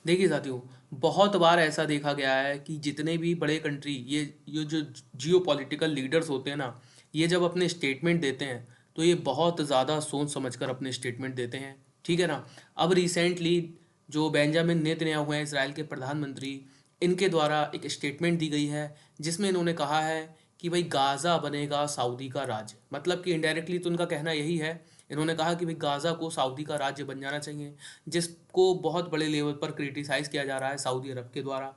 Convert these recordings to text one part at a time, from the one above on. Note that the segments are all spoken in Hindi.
देखिए साथियों, बहुत बार ऐसा देखा गया है कि जितने भी बड़े कंट्री ये जो जियो पॉलिटिकल लीडर्स होते हैं ना, ये जब अपने स्टेटमेंट देते हैं तो ये बहुत ज़्यादा सोच समझकर अपने स्टेटमेंट देते हैं। ठीक है ना। अब रिसेंटली जो बेंजामिन नेतन्याहू हैं, इसराइल के प्रधानमंत्री, इनके द्वारा एक स्टेटमेंट दी गई है जिसमें इन्होंने कहा है कि भाई गाज़ा बनेगा सऊदी का राज्य। मतलब कि इनडायरेक्टली तो उनका कहना यही है। इन्होंने कहा कि भाई गाज़ा को सऊदी का राज्य बन जाना चाहिए, जिसको बहुत बड़े लेवल पर क्रिटिसाइज़ किया जा रहा है सऊदी अरब के द्वारा।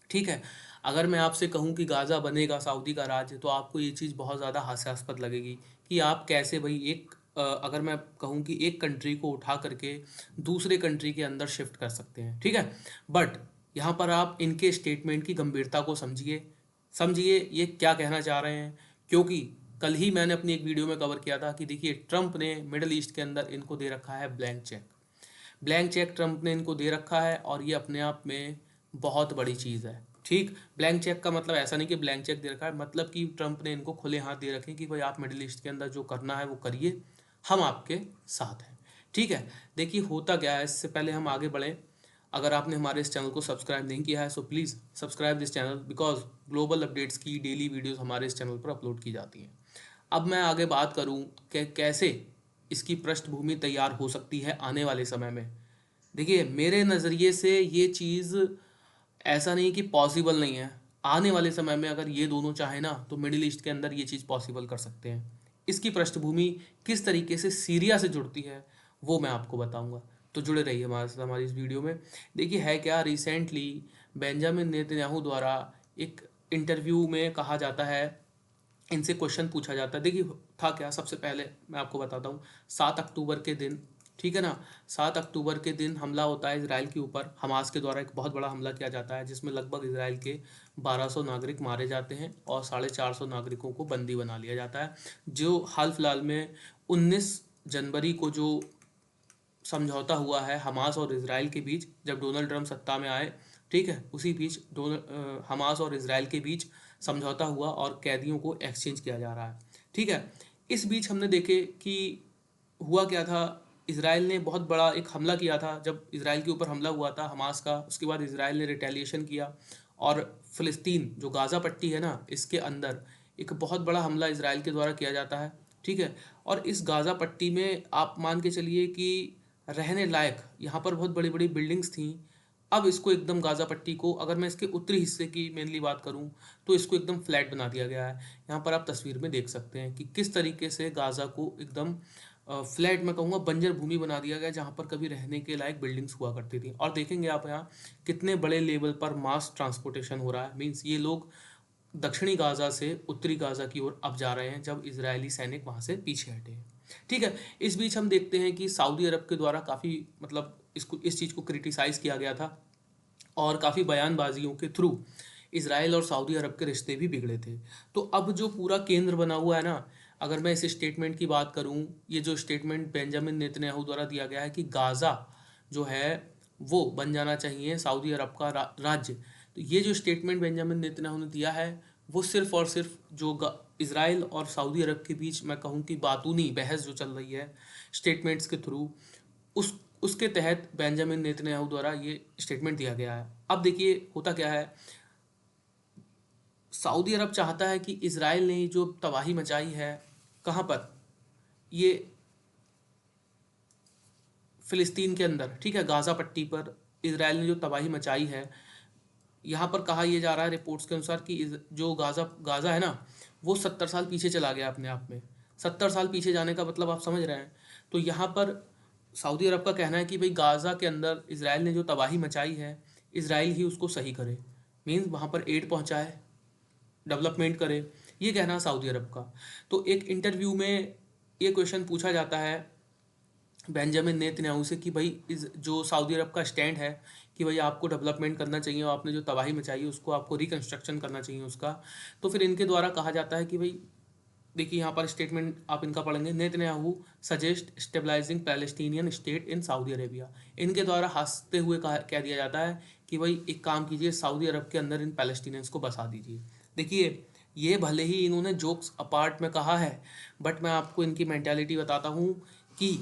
ठीक है। अगर मैं आपसे कहूँ कि गाज़ा बनेगा सऊदी का राज्य, तो आपको ये चीज़ बहुत ज़्यादा हास्यास्पद लगेगी कि आप कैसे भाई अगर मैं कहूँ कि एक कंट्री को उठा करके दूसरे कंट्री के अंदर शिफ्ट कर सकते हैं। ठीक है। बट यहाँ पर आप इनके स्टेटमेंट की गंभीरता को समझिए। समझिए ये क्या कहना चाह रहे हैं। क्योंकि कल ही मैंने अपनी एक वीडियो में कवर किया था कि देखिए ट्रंप ने मिडल ईस्ट के अंदर इनको दे रखा है blank cheque. Blank cheque Trump ने इनको दे रखा है और ये अपने आप में बहुत बड़ी चीज़ है। ठीक। ब्लैंक चेक का मतलब ऐसा नहीं कि ब्लैंक चेक दे रखा है, मतलब कि ट्रंप ने इनको खुले हाथ दे रखे कि भाई आप मिडिल ईस्ट के अंदर जो करना है वो करिए, हम आपके साथ हैं। ठीक है। देखिए होता क्या है, इससे पहले हम आगे बढ़ें, अगर आपने हमारे इस चैनल को सब्सक्राइब नहीं किया है so please subscribe this channel, because global updates की डेली वीडियोस हमारे इस चैनल पर अपलोड की जाती हैं। अब मैं आगे बात करूं कि कैसे इसकी पृष्ठभूमि तैयार हो सकती है आने वाले समय में। देखिए मेरे नज़रिए से ये चीज़ ऐसा नहीं कि पॉसिबल नहीं है। आने वाले समय में अगर ये दोनों चाहे ना तो मिडिल ईस्ट के अंदर ये चीज़ पॉसिबल कर सकते हैं। इसकी पृष्ठभूमि किस तरीके से सीरिया से जुड़ती है वो मैं आपको बताऊंगा। तो जुड़े रहिए हमारे साथ हमारी इस वीडियो में। देखिए है क्या, रिसेंटली बेंजामिन नेतन्याहू द्वारा एक इंटरव्यू में कहा जाता है, इनसे क्वेश्चन पूछा जाता है। देखिए था क्या, सबसे पहले मैं आपको बताता हूँ। 7 अक्टूबर के दिन, ठीक है ना, 7 अक्टूबर के दिन हमला होता है इसराइल के ऊपर। हमास के द्वारा एक बहुत बड़ा हमला किया जाता है जिसमें लगभग इसराइल के 1200 नागरिक मारे जाते हैं और 450 नागरिकों को बंदी बना लिया जाता है। जो हाल फिलहाल में 19 जनवरी को जो समझौता हुआ है हमास और इसराइल के बीच, जब डोनाल्ड ट्रंप सत्ता में आए, ठीक है, उसी बीच हमास और इसराइल के बीच समझौता हुआ और कैदियों को एक्सचेंज किया जा रहा है। ठीक है। इस बीच हमने देखे कि हुआ क्या था। इसराइल ने बहुत बड़ा एक हमला किया था। जब इसराइल के ऊपर हमला हुआ था हमास का, उसके बाद इसराइल ने रिटेलिएशन किया और फ़िलिस्तीन जो गाज़ा पट्टी है ना, इसके अंदर एक बहुत बड़ा हमला इसराइल के द्वारा किया जाता है। ठीक है। और इस गाज़ा पट्टी में आप मान के चलिए कि रहने लायक यहाँ पर बहुत बड़ी बड़ी बिल्डिंग्स थी। अब इसको एकदम गाज़ा पट्टी को, अगर मैं इसके उत्तरी हिस्से की मेनली बात करूँ, तो इसको एकदम फ्लैट बना दिया गया है। यहाँ पर आप तस्वीर में देख सकते हैं कि किस तरीके से गाज़ा को एकदम फ्लैट, मैं कहूँगा बंजर भूमि बना दिया गया, जहाँ पर कभी रहने के लायक बिल्डिंग्स हुआ करती थी। और देखेंगे आप यहाँ कितने बड़े लेवल पर मास ट्रांसपोर्टेशन हो रहा है। मीन्स ये लोग दक्षिणी गाज़ा से उत्तरी गाज़ा की ओर अब जा रहे हैं जब इजरायली सैनिक वहाँ से पीछे हटे हैं। ठीक है। इस बीच हम देखते हैं कि सऊदी अरब के द्वारा काफ़ी, मतलब इसको, इस चीज़ को क्रिटिसाइज़ किया गया था और काफ़ी बयानबाजियों के थ्रू इसराइल और सऊदी अरब के रिश्ते भी बिगड़े थे। तो अब जो पूरा केंद्र बना हुआ है ना, अगर मैं इस स्टेटमेंट की बात करूं, ये जो स्टेटमेंट बेंजामिन नेतन्याहू द्वारा दिया गया है कि गाज़ा जो है वो बन जाना चाहिए सऊदी अरब का राज्य। तो ये जो स्टेटमेंट बेंजामिन नेतन्याहू ने दिया है वो सिर्फ और सिर्फ जो इसराइल और सऊदी अरब के बीच, मैं कहूँ कि बातूनी बहस जो चल रही है स्टेटमेंट्स के थ्रू, उस उसके तहत बेंजामिन नेतन्याहू द्वारा ये स्टेटमेंट दिया गया है। अब देखिए होता क्या है, सऊदी अरब चाहता है कि इसराइल ने जो तबाही मचाई है, कहाँ पर, ये फ़िलिस्तीन के अंदर, ठीक है, गाज़ा पट्टी पर इसराइल ने जो तबाही मचाई है, यहाँ पर कहा यह जा रहा है रिपोर्ट्स के अनुसार कि जो गाज़ा गाज़ा है ना, वो 70 साल पीछे चला गया अपने आप में। 70 साल पीछे जाने का मतलब आप समझ रहे हैं। तो यहाँ पर सऊदी अरब का कहना है कि भाई गाज़ा के अंदर इसराइल ने जो तबाही मचाई है, इसराइल ही उसको सही करे। मीन्स वहाँ पर एड पहुँचाए, डेवलपमेंट करे, ये कहना है सऊदी अरब का। तो एक इंटरव्यू में ये क्वेश्चन पूछा जाता है बेंजामिन नेतन्याहू से कि भाई इस जो सऊदी अरब का स्टैंड है कि भाई आपको डेवलपमेंट करना चाहिए और आपने जो तबाही मचाई है उसको आपको रिकंस्ट्रक्शन करना चाहिए उसका। तो फिर इनके द्वारा कहा जाता है कि भाई देखिए यहाँ पर स्टेटमेंट आप इनका पढ़ेंगे, Netanyahu suggest stabilising Palestinian state in Saudi Arabia. इनके द्वारा हंसते हुए कह दिया जाता है कि भाई एक काम कीजिए, सऊदी अरब के अंदर इन पैलेस्टीनियंस को बसा दीजिए। देखिए ये भले ही इन्होंने जोक्स अपार्ट में कहा है, बट मैं आपको इनकी मेंटालिटी बताता हूँ कि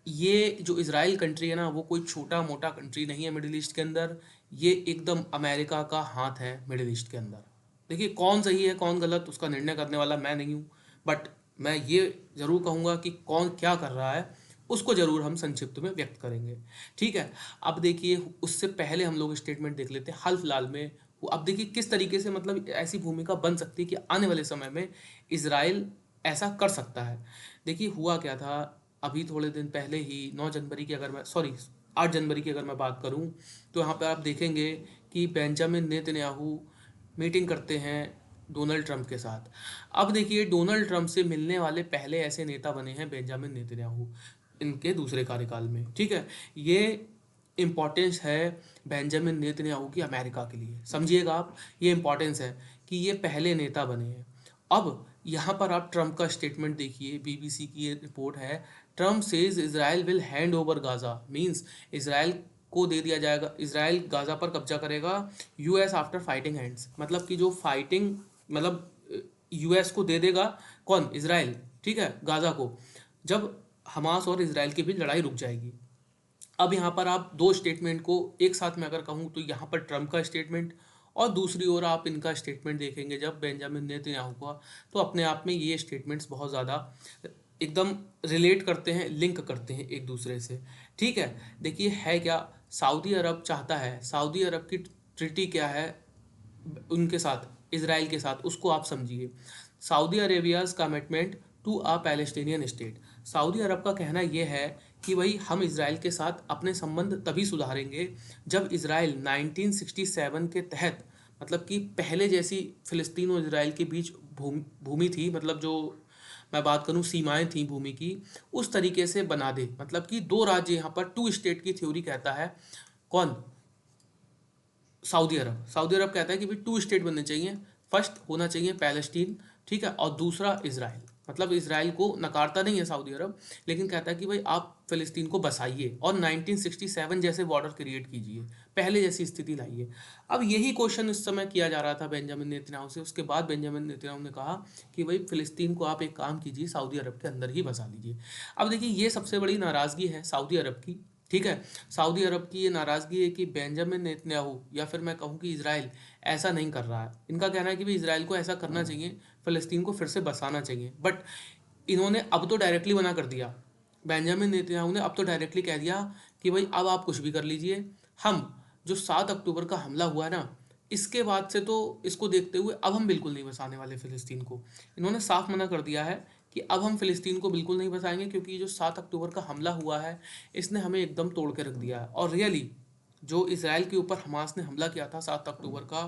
ये जो इज़राइल कंट्री है ना, वो कोई छोटा मोटा कंट्री नहीं है मिडिल ईस्ट के अंदर। ये एकदम अमेरिका का हाथ है मिडिल ईस्ट के अंदर। देखिए, कौन सही है कौन गलत उसका निर्णय करने वाला मैं नहीं हूँ, बट मैं ये ज़रूर कहूँगा कि कौन क्या कर रहा है उसको ज़रूर हम संक्षिप्त में व्यक्त करेंगे। ठीक है। अब देखिए, उससे पहले हम लोग स्टेटमेंट देख लेते हैं हाल फिलहाल में। अब देखिए किस तरीके से मतलब ऐसी भूमिका बन सकती है कि आने वाले समय में इसराइल ऐसा कर सकता है। देखिए हुआ क्या था, अभी थोड़े दिन पहले ही 9 जनवरी की अगर मैं सॉरी 8 जनवरी की अगर मैं बात करूं, तो यहाँ पे आप देखेंगे कि बेंजामिन नेतन्याहू मीटिंग करते हैं डोनाल्ड ट्रंप के साथ। अब देखिए, डोनाल्ड ट्रंप से मिलने वाले पहले ऐसे नेता बने हैं बेंजामिन नेतन्याहू इनके दूसरे कार्यकाल में। ठीक है। ये इम्पोर्टेंस है बेंजामिन नेतन्याहू की अमेरिका के लिए, समझिएगा आप, ये इम्पोर्टेंस है कि ये पहले नेता बने हैं। अब यहाँ पर आप ट्रंप का स्टेटमेंट देखिए, बीबीसी की ये रिपोर्ट है। Trump says Israel will hand over Gaza, means Israel को दे दिया जाएगा, इजराइल गाजा पर कब्जा करेगा यूएस आफ्टर फाइटिंग हैंड्स, मतलब कि जो फाइटिंग मतलब यूएस को दे देगा कौन, इजराइल। ठीक है, गाजा को, जब हमास और इजराइल के बीच लड़ाई रुक जाएगी। अब यहाँ पर आप दो स्टेटमेंट को एक साथ में अगर कहूँ तो यहाँ पर ट्रम्प का स्टेटमेंट और दूसरी ओर आप इनका स्टेटमेंट देखेंगे जब बेंजामिन नेतन्याहू का, तो अपने आप में ये स्टेटमेंट्स बहुत ज़्यादा एकदम रिलेट करते हैं, लिंक करते हैं एक दूसरे से। ठीक है। देखिए है क्या, सऊदी अरब चाहता है, सऊदी अरब की ट्रिटी क्या है उनके साथ, इसराइल के साथ, उसको आप समझिए। Saudi Arabia's commitment to a Palestinian state. सऊदी अरब का कहना यह है कि भाई हम इसराइल के साथ अपने संबंध तभी सुधारेंगे जब इसराइल 1967 के तहत, मतलब कि पहले जैसी फिलिस्तीन और इसराइल के बीच भूमि थी, मतलब जो मैं बात करूं सीमाएं थी भूमि की, उस तरीके से बना दे। मतलब कि दो राज्य, यहाँ पर टू स्टेट की थ्योरी कहता है कौन, सऊदी अरब। सऊदी अरब कहता है कि भाई टू स्टेट बनने चाहिए, फर्स्ट होना चाहिए पैलेस्टीन, ठीक है, और दूसरा इसराइल। मतलब इसराइल को नकारता नहीं है सऊदी अरब, लेकिन कहता है कि भाई आप फिलिस्तीन को बसाइए और 1967 जैसे बॉर्डर क्रिएट कीजिए, पहले जैसी स्थिति लाइए। अब यही क्वेश्चन इस समय किया जा रहा था बेंजामिन नेतन्याहू से। उसके बाद बेंजामिन नेतन्याहू ने कहा कि भाई फिलिस्तीन को आप एक काम कीजिए, सऊदी अरब के अंदर ही बसा लीजिए। अब देखिए, ये सबसे बड़ी नाराज़गी है सऊदी अरब की। ठीक है। सऊदी अरब की ये नाराज़गी है कि बेंजामिन नेतन्याहू, या फिर मैं कहूँ कि इसराइल ऐसा नहीं कर रहा है। इनका कहना है कि भाई इसराइल को ऐसा करना चाहिए, फ़लस्तीन को फिर से बसाना चाहिए। बट इन्होंने अब तो डायरेक्टली मना कर दिया, बेंजामिन नेतन्याहू ने अब तो डायरेक्टली कह दिया कि भाई अब आप कुछ भी कर लीजिए, हम जो 7 अक्टूबर का हमला हुआ है ना, इसके बाद से तो इसको देखते हुए अब हम बिल्कुल नहीं बसाने वाले फ़िलिस्तीन को। इन्होंने साफ मना कर दिया है कि अब हम फ़िलिस्तीन को बिल्कुल नहीं बसाएंगे, क्योंकि जो 7 अक्टूबर का हमला हुआ है इसने हमें एकदम तोड़ के रख दिया है। और रियली जो इसराइल के ऊपर हमास ने हमला किया था 7 अक्टूबर का,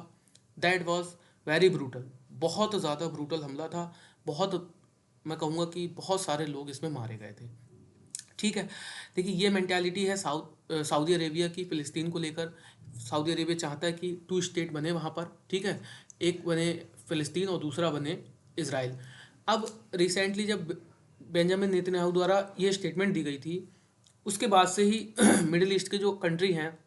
दैट वॉज वेरी ब्रूटल, बहुत ज़्यादा ब्रूटल हमला था। बहुत, मैं कहूँगा कि बहुत सारे लोग इसमें मारे गए थे। ठीक है। देखिए, ये मेंटालिटी है सऊदी अरेबिया की फ़िलिस्तीन को लेकर। सऊदी अरेबिया चाहता है कि टू स्टेट बने वहाँ पर। ठीक है, एक बने फ़िलिस्तीन और दूसरा बने इसराइल। अब रिसेंटली जब बेंजामिन नेतन्याहू द्वारा ये स्टेटमेंट दी गई थी, उसके बाद से ही मिडिल ईस्ट के जो कंट्री हैं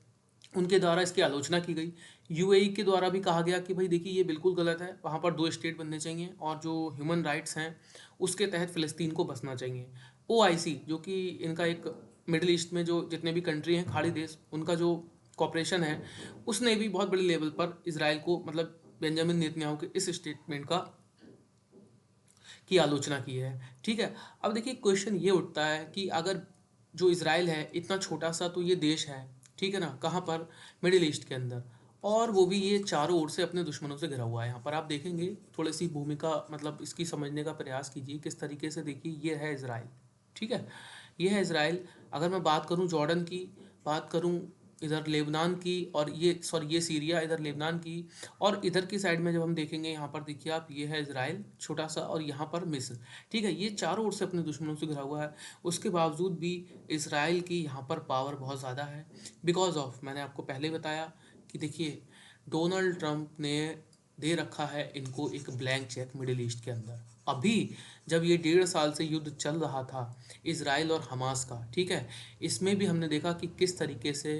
उनके द्वारा इसकी आलोचना की गई। यूएई के द्वारा भी कहा गया कि भाई देखिए ये बिल्कुल गलत है, वहाँ पर दो स्टेट बनने चाहिए और जो ह्यूमन राइट्स हैं उसके तहत फ़िलिस्तीन को बसना चाहिए। ओआईसी, जो कि इनका एक मिडिल ईस्ट में जो जितने भी कंट्री हैं खाड़ी देश, उनका जो कॉपरेशन है, उसने भी बहुत बड़े लेवल पर इसराइल को, मतलब बेंजामिन नेतन्याहू के इस स्टेटमेंट का की आलोचना की है। ठीक है। अब देखिए क्वेश्चन ये उठता है कि अगर जो इसराइल है इतना छोटा सा तो ये देश है, ठीक है ना, कहाँ पर, मिडिल ईस्ट के अंदर, और वो भी ये चारों ओर से अपने दुश्मनों से घिरा हुआ है। यहाँ पर आप देखेंगे, थोड़ी सी भूमिका मतलब इसकी समझने का प्रयास कीजिए किस तरीके से। देखिए ये है इसराइल, ठीक है, ये है इसराइल। अगर मैं बात करूँ जॉर्डन की, बात करूँ इधर लेबनान की, और ये सॉरी ये सीरिया, इधर लेबनान की, और इधर की साइड में जब हम देखेंगे यहाँ पर देखिए आप, ये है इसराइल छोटा सा, और यहाँ पर मिस्र। ठीक है, ये चारों ओर से अपने दुश्मनों से घिरा हुआ है। उसके बावजूद भी इसराइल की यहाँ पर पावर बहुत ज़्यादा है, बिकॉज ऑफ, मैंने आपको पहले बताया कि देखिए डोनाल्ड ट्रंप ने दे रखा है इनको एक ब्लैंक चेक मिडिल ईस्ट के अंदर। अभी जब ये 1.5 साल से युद्ध चल रहा था इसराइल और हमास का, ठीक है, इसमें भी हमने देखा कि किस तरीके से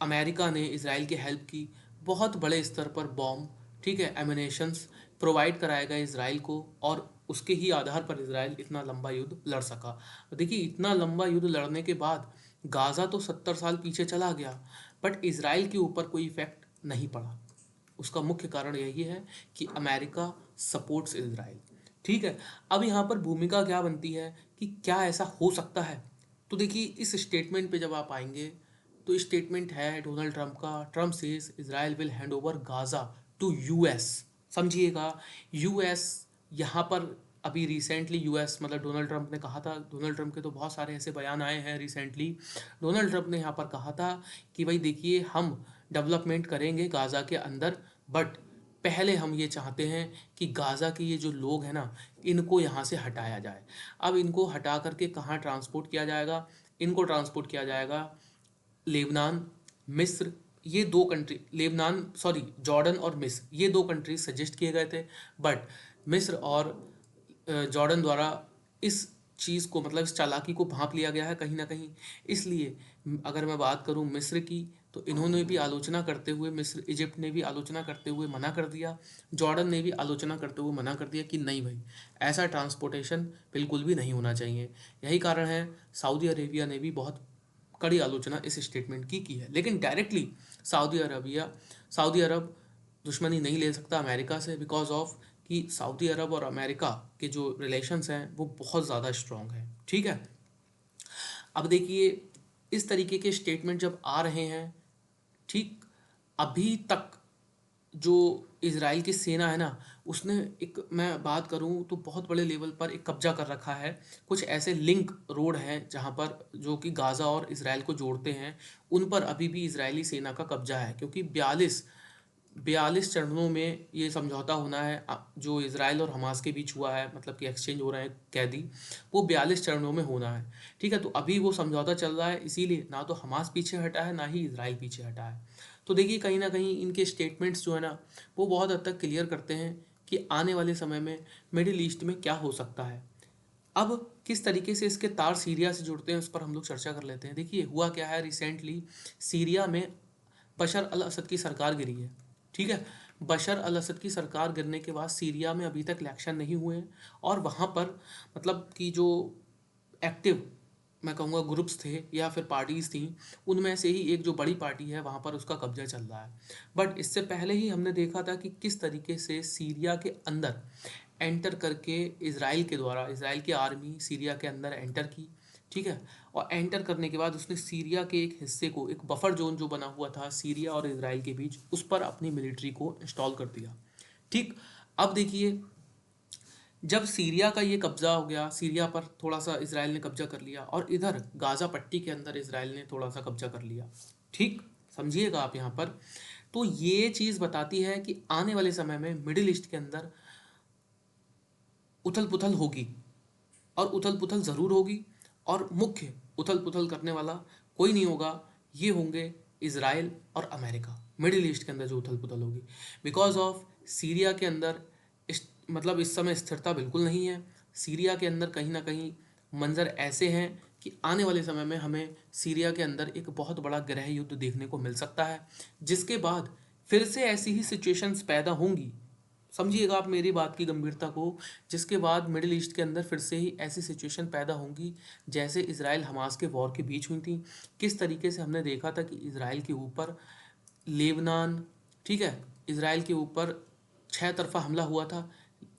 अमेरिका ने इसराइल की हेल्प की। बहुत बड़े स्तर पर बॉम्ब, ठीक है, एमिनेशंस प्रोवाइड कराया गया इसराइल को, और उसके ही आधार पर इजराइल इतना लंबा युद्ध लड़ सका। देखिए इतना लंबा युद्ध लड़ने के बाद गाज़ा तो 70 साल पीछे चला गया, बट इजराइल के ऊपर कोई इफेक्ट नहीं पड़ा। उसका मुख्य कारण यही है कि अमेरिका सपोर्ट्स इजराइल। ठीक है, अब यहाँ पर भूमिका क्या बनती है कि क्या ऐसा हो सकता है। तो देखिए इस स्टेटमेंट पे जब आप आएंगे तो स्टेटमेंट है डोनाल्ड ट्रंप का। Trump says Israel will hand over Gaza to US. समझिएगा, यूएस यहाँ पर अभी रिसेंटली यूएस मतलब डोनाल्ड ट्रंप ने कहा था, डोनाल्ड ट्रंप के तो बहुत सारे ऐसे बयान आए हैं रिसेंटली। डोनाल्ड ट्रंप ने यहाँ पर कहा था कि भाई देखिए हम डेवलपमेंट करेंगे गाज़ा के अंदर, बट पहले हम ये चाहते हैं कि गाज़ा के ये जो लोग हैं ना इनको यहाँ से हटाया जाए। अब इनको हटा करके कहाँ ट्रांसपोर्ट किया जाएगा? इनको ट्रांसपोर्ट किया जाएगा लेबनान, मिस्र, ये दो कंट्री, लेबनान सॉरी जॉर्डन और मिस्र, ये दो कंट्री सजेस्ट किए गए थे, बट मिस्र और जॉर्डन द्वारा इस चीज़ को मतलब इस चालाकी को भांप लिया गया है कहीं ना कहीं। इसलिए अगर मैं बात करूं मिस्र की, तो इन्होंने भी आलोचना करते हुए, मिस्र इजिप्ट ने भी आलोचना करते हुए मना कर दिया, जॉर्डन ने भी आलोचना करते हुए मना कर दिया कि नहीं भाई ऐसा ट्रांसपोर्टेशन बिल्कुल भी नहीं होना चाहिए। यही कारण है सऊदी अरेबिया ने भी बहुत कड़ी आलोचना इस स्टेटमेंट की है। लेकिन डायरेक्टली सऊदी अरब दुश्मनी नहीं ले सकता अमेरिका से, बिकॉज ऑफ कि सऊदी अरब और अमेरिका के जो रिलेशंस हैं वो बहुत ज़्यादा स्ट्रॉन्ग हैं। ठीक है, अब देखिए इस तरीके के स्टेटमेंट जब आ रहे हैं, ठीक, अभी तक जो इजराइल की सेना है ना उसने एक, मैं बात करूं तो बहुत बड़े लेवल पर एक कब्जा कर रखा है। कुछ ऐसे लिंक रोड हैं जहां पर जो कि गाज़ा और इजराइल को जोड़ते हैं, उन पर अभी भी इजरायली सेना का कब्जा है, क्योंकि 42 चरणों में ये समझौता होना है जो इजराइल और हमास के बीच हुआ है, मतलब कि एक्सचेंज हो रहे हैं कैदी, वो 42 चरणों में होना है। ठीक है, तो अभी वो समझौता चल रहा है, इसीलिए ना तो हमास पीछे हटा है ना ही इजराइल पीछे हटा है। तो देखिए कहीं ना कहीं इनके स्टेटमेंट्स जो है ना वो बहुत हद तक क्लियर करते हैं कि आने वाले समय में मिडिल ईस्ट में क्या हो सकता है। अब किस तरीके से इसके तार सीरिया से जुड़ते हैं उस पर हम लोग चर्चा कर लेते हैं। देखिए हुआ क्या है, रिसेंटली सीरिया में बशर अल असद की सरकार गिरी है। ठीक है, बशर अल असद की सरकार गिरने के बाद सीरिया में अभी तक इलेक्शन नहीं हुए हैं, और वहाँ पर मतलब कि जो एक्टिव मैं कहूँगा ग्रुप्स थे या फिर पार्टीज़ थी, उनमें से ही एक जो बड़ी पार्टी है वहाँ पर उसका कब्जा चल रहा है। बट इससे पहले ही हमने देखा था कि किस तरीके से सीरिया के अंदर एंटर करके इजराइल के द्वारा, इजराइल की आर्मी सीरिया के अंदर एंटर की। ठीक है, और एंटर करने के बाद उसने सीरिया के एक हिस्से को, एक बफर जोन जो बना हुआ था सीरिया और इजराइल के बीच, उस पर अपनी मिलिट्री को इंस्टॉल कर दिया। ठीक, अब देखिए जब सीरिया का ये कब्जा हो गया, सीरिया पर थोड़ा सा इसराइल ने कब्जा कर लिया, और इधर गाज़ा पट्टी के अंदर इसराइल ने थोड़ा सा कब्जा कर लिया। ठीक, समझिएगा आप यहाँ पर। तो ये चीज़ बताती है कि आने वाले समय में मिडिल ईस्ट के अंदर उथल पुथल होगी, और उथल पुथल ज़रूर होगी, और मुख्य उथल पुथल करने वाला कोई नहीं होगा, ये होंगे इसराइल और अमेरिका। मिडिल ईस्ट के अंदर जो उथल पुथल होगी, बिकॉज ऑफ सीरिया के अंदर मतलब इस समय स्थिरता बिल्कुल नहीं है। सीरिया के अंदर कहीं ना कहीं मंजर ऐसे हैं कि आने वाले समय में हमें सीरिया के अंदर एक बहुत बड़ा गृह युद्ध देखने को मिल सकता है, जिसके बाद फिर से ऐसी ही सिचुएशंस पैदा होंगी। समझिएगा आप मेरी बात की गंभीरता को, जिसके बाद मिडिल ईस्ट के अंदर फिर से ही ऐसी सिचुएशन पैदा होंगी जैसे इसराइल हमास के वॉर के बीच हुई थी। किस तरीके से हमने देखा था कि इसराइल के ऊपर लेबनान, ठीक है, इसराइल के ऊपर 6 तरफा हमला हुआ था।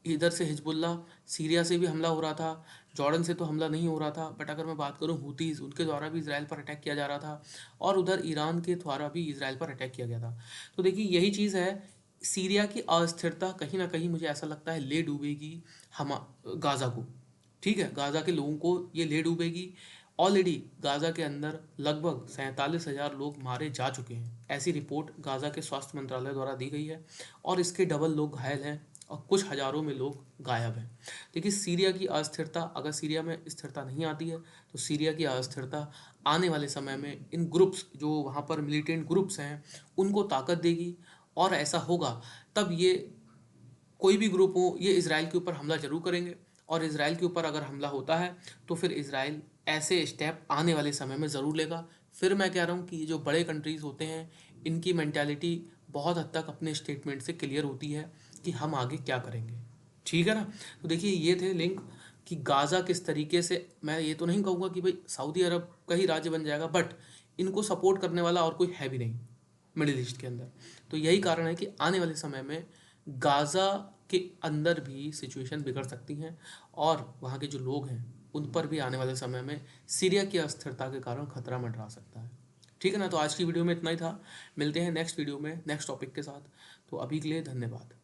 इधर से हिजबुल्ला, सीरिया से भी हमला हो रहा था, जॉर्डन से तो हमला नहीं हो रहा था, बट अगर मैं बात करूं हुतीज़, उनके द्वारा भी इसराइल पर अटैक किया जा रहा था, और उधर ईरान के द्वारा भी इसराइल पर अटैक किया गया था। तो देखिए यही चीज़ है, सीरिया की अस्थिरता कहीं ना कहीं मुझे ऐसा लगता है ले डूबेगी हम गाज़ा को। ठीक है, गाज़ा के लोगों को ये ले डूबेगी। ऑलरेडी गाज़ा के अंदर लगभग 47,000 लोग मारे जा चुके हैं, ऐसी रिपोर्ट गाज़ा के स्वास्थ्य मंत्रालय द्वारा दी गई है, और इसके डबल लोग घायल हैं, और कुछ हज़ारों में लोग गायब हैं। देखिए सीरिया की अस्थिरता, अगर सीरिया में स्थिरता नहीं आती है तो सीरिया की अस्थिरता आने वाले समय में इन ग्रुप्स, जो वहाँ पर मिलिटेंट ग्रुप्स हैं, उनको ताकत देगी, और ऐसा होगा तब ये कोई भी ग्रुप हो ये इसराइल के ऊपर हमला जरूर करेंगे, और इसराइल के ऊपर अगर हमला होता है तो फिर इसराइल ऐसे स्टेप आने वाले समय में ज़रूर लेगा। फिर मैं कह रहा हूँ कि ये जो बड़े कंट्रीज़ होते हैं इनकी मेंटालिटी बहुत हद तक अपने स्टेटमेंट से क्लियर होती है कि हम आगे क्या करेंगे। ठीक है ना। तो देखिए ये थे लिंक कि गाज़ा किस तरीके से, मैं ये तो नहीं कहूँगा कि भाई सऊदी अरब का ही राज्य बन जाएगा, बट इनको सपोर्ट करने वाला और कोई है भी नहीं मिडिल ईस्ट के अंदर। तो यही कारण है कि आने वाले समय में गाज़ा के अंदर भी सिचुएशन बिगड़ सकती हैं, और वहाँ के जो लोग हैं उन पर भी आने वाले समय में सीरिया की अस्थिरता के कारण खतरा मंडरा सकता है। ठीक है ना। तो आज की वीडियो में इतना ही था, मिलते हैं नेक्स्ट वीडियो में नेक्स्ट टॉपिक के साथ। तो अभी के लिए धन्यवाद।